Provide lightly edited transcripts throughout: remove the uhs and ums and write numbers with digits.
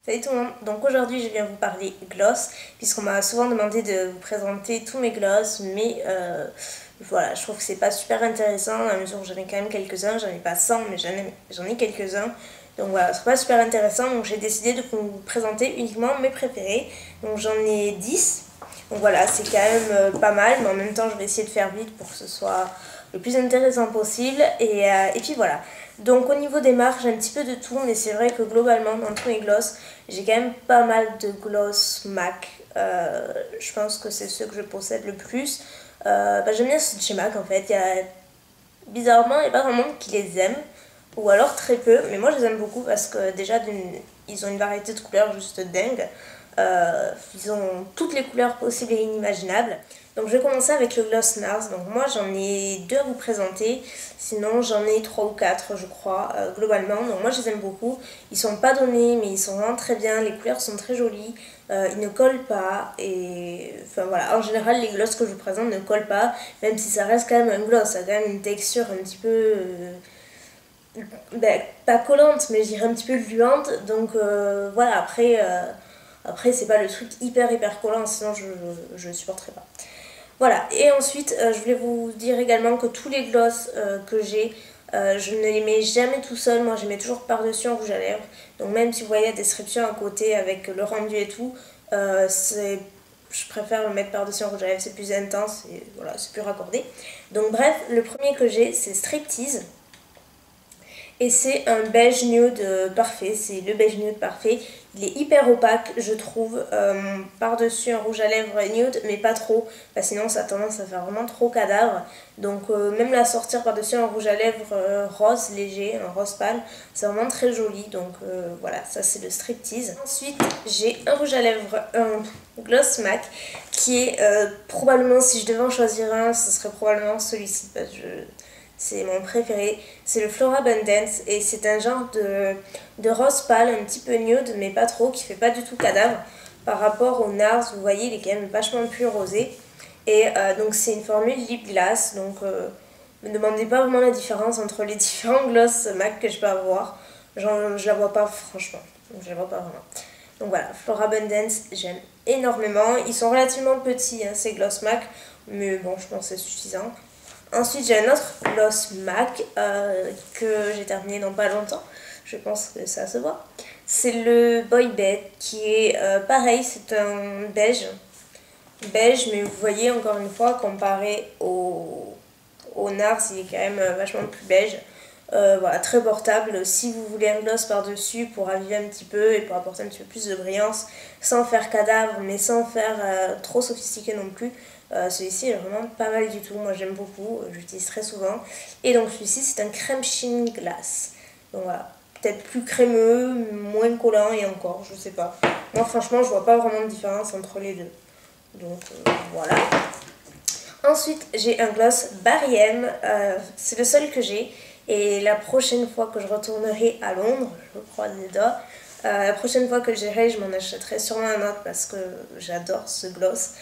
Salut tout le monde, donc aujourd'hui je viens vous parler gloss, puisqu'on m'a souvent demandé de vous présenter tous mes gloss, mais voilà, je trouve que c'est pas super intéressant, à mesure où j'en ai quand même quelques-uns, j'en ai pas 100 mais j'en ai quelques-uns, donc voilà, c'est pas super intéressant, donc j'ai décidé de vous présenter uniquement mes préférés, donc j'en ai 10, donc voilà, c'est quand même pas mal, mais en même temps je vais essayer de faire vite pour que ce soit le plus intéressant possible, et puis voilà. Donc au niveau des marques, j'ai un petit peu de tout, mais c'est vrai que globalement, dans tous mes gloss, j'ai quand même pas mal de gloss MAC. Je pense que c'est ceux que je possède le plus. J'aime bien ceux de chez MAC en fait. Bizarrement, il n'y a pas vraiment de monde qui les aime, ou alors très peu, mais moi je les aime beaucoup parce que déjà, ils ont une variété de couleurs juste dingue. Ils ont toutes les couleurs possibles et inimaginables. Donc je vais commencer avec le gloss NARS. Donc moi j'en ai deux à vous présenter, sinon j'en ai 3 ou 4 je crois globalement. Donc moi je les aime beaucoup, ils sont pas donnés mais ils sont vraiment très bien, les couleurs sont très jolies, ils ne collent pas et enfin voilà, en général les gloss que je vous présente ne collent pas, même si ça reste quand même un gloss, ça a quand même une texture un petit peu... pas collante mais je dirais un petit peu gluante, donc voilà, après c'est pas le truc hyper collant, sinon je supporterais pas. Voilà, et ensuite je voulais vous dire également que tous les gloss que j'ai, je ne les mets jamais tout seul, moi je les mets toujours par-dessus en rouge à lèvres. Donc même si vous voyez la description à côté avec le rendu et tout, je préfère le mettre par-dessus en rouge à lèvres, c'est plus intense et voilà, c'est plus raccordé. Donc bref, le premier que j'ai c'est Striptease. Et c'est un beige nude parfait, c'est le beige nude parfait. Il est hyper opaque, je trouve, par-dessus un rouge à lèvres nude, mais pas trop, sinon ça a tendance à faire vraiment trop cadavre. Donc même la sortir par-dessus un rouge à lèvres rose léger, un rose pâle, c'est vraiment très joli. Donc voilà, ça c'est le Striptease. Ensuite, j'ai un rouge à lèvres, un gloss MAC, qui est probablement, si je devais en choisir un, ce serait probablement celui-ci, parce que c'est mon préféré, c'est le Flora Abundance et c'est un genre de rose pâle, un petit peu nude mais pas trop, qui fait pas du tout cadavre par rapport au NARS. Vous voyez, il est quand même vachement plus rosé et donc c'est une formule lip glass, donc ne me demandez pas vraiment la différence entre les différents gloss MAC que je peux avoir, je la vois pas franchement, je la vois pas vraiment. Donc voilà, Flora Abundance, j'aime énormément, ils sont relativement petits hein, ces gloss MAC, mais bon je pense que c'est suffisant. Ensuite, j'ai un autre gloss MAC que j'ai terminé dans pas longtemps. Je pense que ça se voit. C'est le Boy Bed qui est pareil, c'est un beige. Beige, mais vous voyez encore une fois, comparé au NARS, il est quand même vachement plus beige. Voilà, très portable. Si vous voulez un gloss par-dessus pour raviver un petit peu et pour apporter un petit peu plus de brillance, sans faire cadavre, mais sans faire trop sophistiqué non plus, celui-ci est vraiment pas mal du tout. Moi j'aime beaucoup, j'utilise très souvent. Et donc celui-ci c'est un crème sheen glass. Donc voilà, peut-être plus crémeux, moins collant et encore, je sais pas. Moi franchement je vois pas vraiment de différence entre les deux. Donc voilà. Ensuite j'ai un gloss Barry M, c'est le seul que j'ai. Et la prochaine fois que je retournerai à Londres, je croise les doigts, la prochaine fois que j'irai, je m'en achèterai sûrement un autre parce que j'adore ce gloss.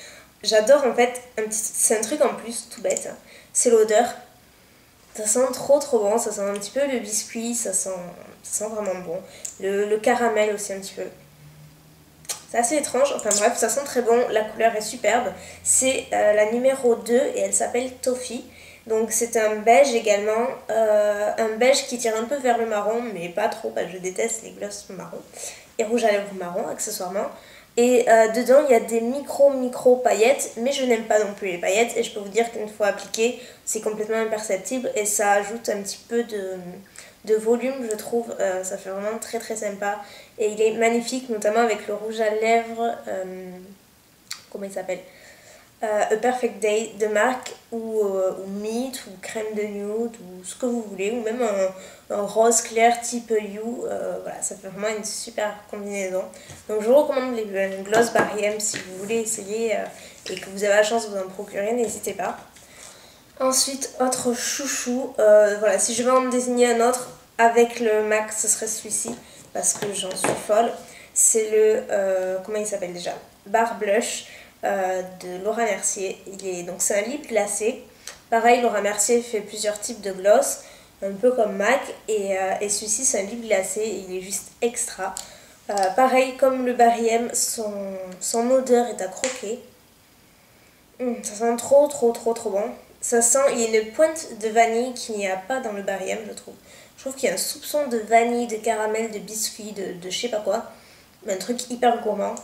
J'adore en fait, c'est un truc en plus tout bête, hein. C'est l'odeur. Ça sent trop bon, ça sent un petit peu le biscuit, ça sent vraiment bon. Le caramel aussi un petit peu. C'est assez étrange, enfin bref, ça sent très bon, la couleur est superbe. C'est la numéro 2 et elle s'appelle Toffee. Donc c'est un beige également, un beige qui tire un peu vers le marron, mais pas trop, parce que je déteste les gloss marron. Et rouge à lèvres marron, accessoirement. Et dedans, il y a des micro paillettes, mais je n'aime pas non plus les paillettes. Et je peux vous dire qu'une fois appliqué, c'est complètement imperceptible et ça ajoute un petit peu de volume, je trouve. Ça fait vraiment très sympa. Et il est magnifique, notamment avec le rouge à lèvres, comment il s'appelle, A Perfect Day de marque ou Meat ou crème de nude ou ce que vous voulez, ou même un rose clair type You. Voilà, ça fait vraiment une super combinaison. Donc je vous recommande les gloss Barry M si vous voulez essayer et que vous avez la chance de vous en procurer, n'hésitez pas. Ensuite, autre chouchou, voilà, si je vais en désigner un autre avec le MAC, ce serait celui-ci parce que j'en suis folle. C'est le, comment il s'appelle déjà, Bar Blush de Laura Mercier. Donc c'est un lip glacé. Pareil, Laura Mercier fait plusieurs types de gloss, un peu comme MAC, et celui-ci c'est un lip glacé et il est juste extra. Pareil comme le Barry M, son odeur est à croquer. Ça sent trop bon. Ça sent, il y a une pointe de vanille qu'il n'y a pas dans le Barry M, je trouve. Je trouve qu'il y a un soupçon de vanille, de caramel, de biscuit, de je sais pas quoi. Un truc hyper gourmand.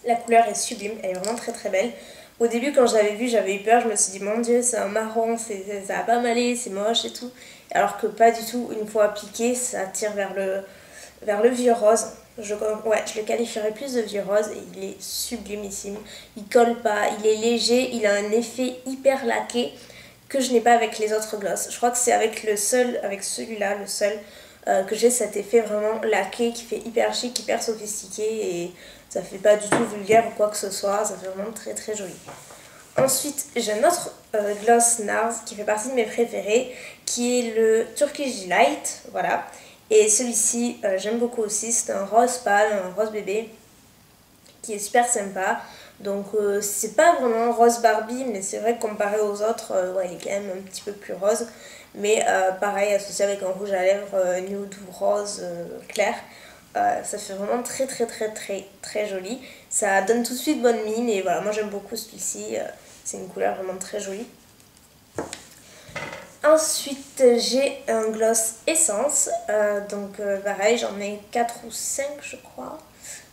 La couleur est sublime, elle est vraiment très belle. Au début quand je l'avais vu j'avais eu peur, je me suis dit mon dieu c'est un marron, ça va pas m'aller, c'est moche et tout. Alors que pas du tout, une fois appliqué ça tire vers le vieux rose. Je le qualifierais plus de vieux rose et il est sublimissime. Il colle pas, il est léger, il a un effet hyper laqué que je n'ai pas avec les autres glosses. Je crois que c'est avec celui-là, le seul, que j'ai cet effet vraiment laqué qui fait hyper chic, hyper sophistiqué et ça fait pas du tout vulgaire ou quoi que ce soit, ça fait vraiment très joli. Ensuite, j'ai un autre gloss NARS qui fait partie de mes préférés, qui est le Turkish Delight, voilà. Et celui-ci, j'aime beaucoup aussi, c'est un rose pâle, un rose bébé, qui est super sympa. Donc c'est pas vraiment rose Barbie, mais c'est vrai que comparé aux autres, il est quand même un petit peu plus rose. Mais pareil, associé avec un rouge à lèvres nude ou rose clair. Ça fait vraiment très joli. Ça donne tout de suite bonne mine et voilà, moi j'aime beaucoup celui-ci. C'est une couleur vraiment très jolie. Ensuite j'ai un gloss essence. Pareil, j'en ai 4 ou 5 je crois.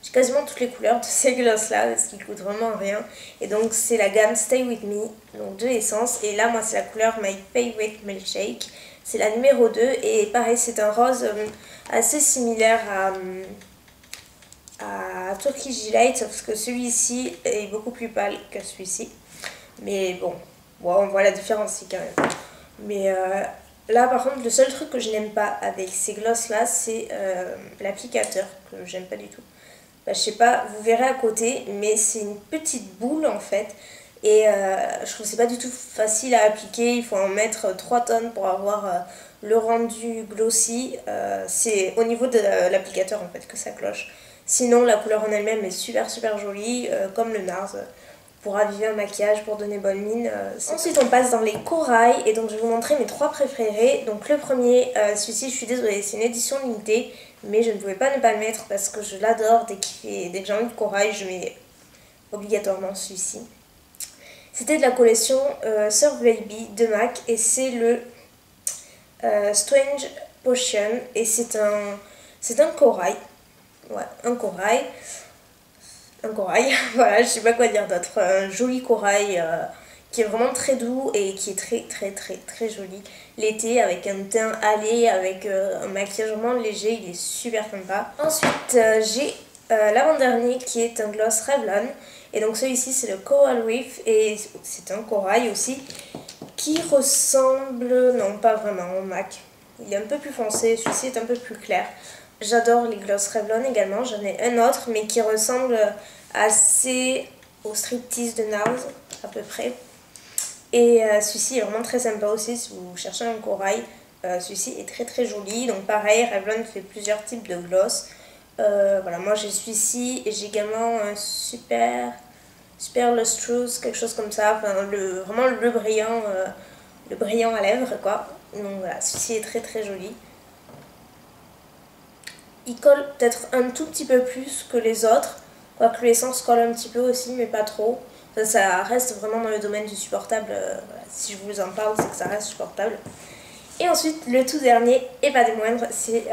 J'ai quasiment toutes les couleurs de ces glosses là parce qu'ils coûtent vraiment rien. Et donc c'est la gamme Stay With Me, donc de essence. Et là moi c'est la couleur My Favorite Milkshake. C'est la numéro 2 et pareil c'est un rose assez similaire à Turkish Delight, sauf que celui-ci est beaucoup plus pâle que celui-ci. Mais bon, on voit la différence quand même. Mais là par contre le seul truc que je n'aime pas avec ces glosses là c'est l'applicateur que j'aime pas du tout. Je sais pas, vous verrez à côté mais c'est une petite boule en fait et je trouve que c'est pas du tout facile à appliquer. Il faut en mettre 3 tonnes pour avoir le rendu glossy. C'est au niveau de l'applicateur en fait que ça cloche. Sinon la couleur en elle-même est super jolie comme le NARS. Pour raviver un maquillage, pour donner bonne mine. Ensuite on passe dans les corails et donc je vais vous montrer mes 3 préférés. Donc le premier, celui-ci je suis désolée, c'est une édition limitée mais je ne pouvais pas ne pas le mettre parce que je l'adore. Dès que j'ai envie de corail je mets obligatoirement celui-ci. C'était de la collection Surf Baby de MAC et c'est le Strange Potion et c'est un corail. Ouais, un corail. Voilà, je sais pas quoi dire d'autre. Un joli corail qui est vraiment très doux et qui est très joli. L'été avec un teint allé, avec un maquillage vraiment léger, il est super sympa. Ensuite, j'ai l'avant-dernier qui est un gloss Revlon. Et donc celui-ci c'est le Coral Reef et c'est un corail aussi qui ressemble, non pas vraiment au MAC. Il est un peu plus foncé, celui-ci est un peu plus clair. J'adore les gloss Revlon également, j'en ai un autre mais qui ressemble assez au striptease de NARS à peu près. Et celui-ci est vraiment très sympa aussi si vous cherchez un corail. Celui-ci est très joli, donc pareil, Revlon fait plusieurs types de gloss. Voilà, moi j'ai celui-ci et j'ai également un super lustrous, quelque chose comme ça, enfin vraiment le brillant à lèvres quoi. Donc voilà, celui-ci est très joli. Il colle peut-être un tout petit peu plus que les autres, quoique l'essence colle un petit peu aussi, mais pas trop. Ça reste vraiment dans le domaine du supportable. Voilà. Si je vous en parle, c'est que ça reste supportable. Et ensuite, le tout dernier, et pas des moindres, c'est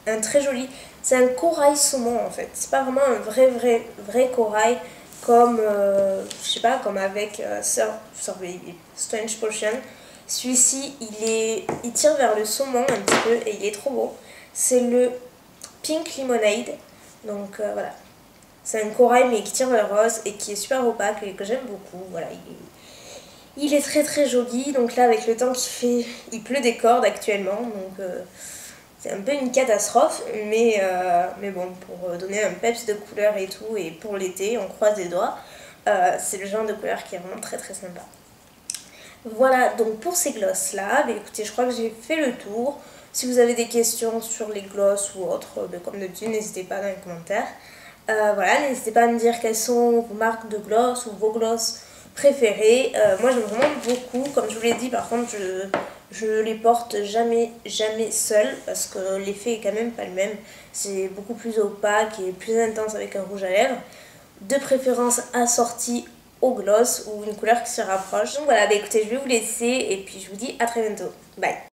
un très joli... C'est un corail saumon en fait. C'est pas vraiment un vrai corail comme, je sais pas, comme avec Strange Potion. Celui-ci, il tire vers le saumon un petit peu et il est trop beau. C'est le Pink Lemonade. Donc voilà. C'est un corail mais qui tire vers le rose et qui est super opaque et que j'aime beaucoup. Voilà, il est très joli. Donc là, avec le temps qu'il fait, il pleut des cordes actuellement. Donc c'est un peu une catastrophe. Mais bon, pour donner un peps de couleur et tout, et pour l'été, on croise les doigts. C'est le genre de couleur qui est vraiment très sympa. Voilà, donc pour ces glosses là, bah, écoutez, je crois que j'ai fait le tour. Si vous avez des questions sur les glosses ou autres, bah, comme d'habitude, n'hésitez pas dans les commentaires. Voilà, n'hésitez pas à me dire quelles sont vos marques de gloss ou vos glosses préférées. Moi j'aime vraiment beaucoup, comme je vous l'ai dit, par contre Je les porte jamais seule parce que l'effet est quand même pas le même. C'est beaucoup plus opaque et plus intense avec un rouge à lèvres. De préférence assorti au gloss ou une couleur qui se rapproche. Donc voilà, bah écoutez, je vais vous laisser et puis je vous dis à très bientôt. Bye!